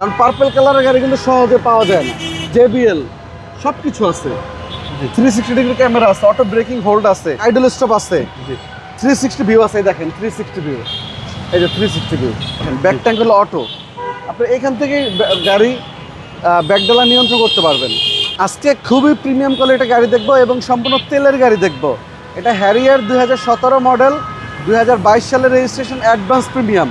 কারণ পার্পল কালারের গাড়ি কিন্তু সহজে পাওয়া যায় না। JBL সব কিছু আছে, 360 ডিগ্রি ক্যামেরা আছে, অটো ব্রেকিং হোল্ড আছে, আইডল স্টপ আছে, 360 ভিউ আছে। এই দেখেন 360 ভিউ, এই যে 360 ভিউ, ব্যাক ট্যাঙ্ক হলো অটো। আপনি এখান থেকে গাড়ি ব্যাকডালা নিয়ন্ত্রণ করতে পারবেন। আজকে খুবই প্রিমিয়াম কোয়ালিটির গাড়ি দেখবো এবং সম্পূর্ণ তেলের গাড়ি দেখবো। এটা হ্যারিয়ার 2017 মডেল, 2022 সালের রেজিস্ট্রেশন, অ্যাডভান্স প্রিমিয়াম।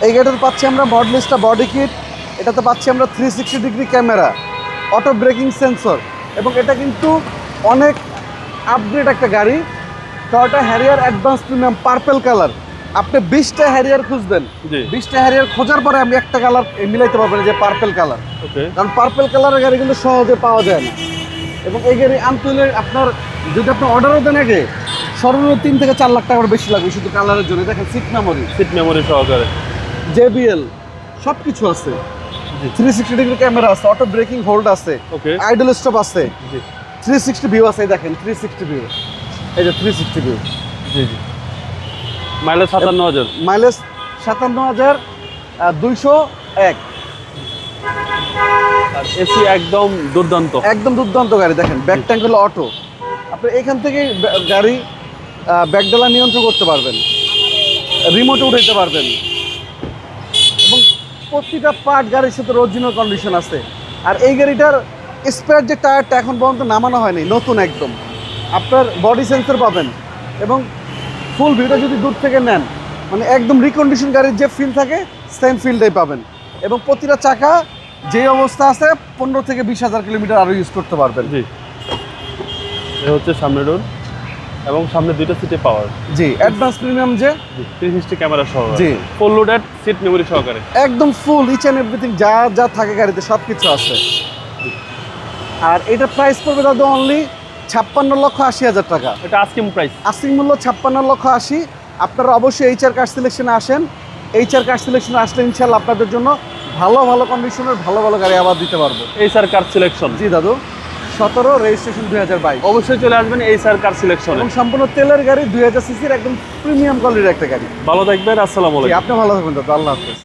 এই গাড়িটাতে পাচ্ছি আমরা মডেলিস্টা বডি কিট, এটাতে পাচ্ছি আমরা 360 degree camera, auto breaking sensor, এবং এটা কিন্তু অনেক আপগ্রেড একটা গাড়ি। Toyota Harrier advance premium purple colour. আপনি 20টা হ্যারিয়ার খুঁজবেন, 20টা হ্যারিয়ার খোঁজার পরে আমি একটা কালার মিলাইতে পারবেন, যে পার্পল কালার। কারণ পার্পল কালারের গাড়ি কিন্তু সহজে পাওয়া যায় না। এবং এই গাড়ি আনতে হলে আপনার, যদি আপনি অর্ডারও দেন আগে, সর্বনিম্ন 3 থেকে 4 লাখ টাকার বেশি লাগবে শুধু কালারের জন্য। দেখেন সিট মেমোরি সহকারে, JBL সব কিছু আছে, 360 ডিগ্রি ক্যামেরা আছে, অটো ব্রেকিং হোল্ড আছে, আইডল স্টপ আছে, 360 ভিউ আছে। এই দেখেন 360 ভিউ, এই যে 360 ভিউ। Mileage 57,000, mileage 57,201। আর এসি একদম দুর্দান্ত গাড়ি। দেখেন ব্যাক ট্যাঙ্ক হলো অটো। আপনি এখান থেকে গাড়ি ব্যাকডালা নিয়ন্ত্রণ করতে পারবেন, রিমোটে উঠাইতে পারবেন, এবং প্রতিটা পার্ট গাড়ির সাথে অরিজিনাল কন্ডিশন আছে। আর এই গাড়িটার স্পেয়ার যে টায়ারটা এখন পর্যন্ত নামানো হয়নি, নতুন একদম। আপনার বডি সেন্সর পাবেন, এবং ফুল ভিউটা যদি দূর থেকে নেন, মানে একদম রিকন্ডিশন গাড়ির যে ফিল থাকে সেম ফিলটাই পাবেন। এবং প্রতিটা চাকা যে অবস্থা আছে 15 থেকে 20,000 কিলোমিটার আরও ইউজ করতে পারবেন। জি, এই হচ্ছে সামনে ডোর এবং সামনে দুইটা সিটে পাওয়ার। জি, অ্যাডভান্স প্রিমিয়াম, যে 360 ক্যামেরা সহ। জি, ফুল লোডেড সিট মেমোরি সহকারে, একদম ফুল ইচ অ্যান্ড এভরিথিং যা যা থাকে গাড়িতে সব কিছু আছে। আর এটার প্রাইস পড়বে দাদা অনলি 56,80,000 টাকা। এটা আস্কিং প্রাইস, আস্কিং মূল্য 56,80,000। আপনারা অবশ্যই HR কার সিলেকশনে আসেন। HR কার সিলেকশনে আসলে ইনশাল্লাহ আপনাদের জন্য ভালো ভালো কন্ডিশনের ভালো ভালো গাড়ি আবার দিতে পারবো। HR car selection. জি দাদু, 17 রেজিস্ট্রেশন 2022। অবশ্যই চলে আসবেন এইচআর কার সিলেকশন। এবং সম্পূর্ণ তেলের গাড়ি, 2000 সিসির একদম প্রিমিয়াম কোয়ালিটির একটা গাড়ি। ভালো থাকবেন, আসসালামু আলাইকুম। আপনি ভালো থাকবেন দাদু, আল্লাহ হাফেজ।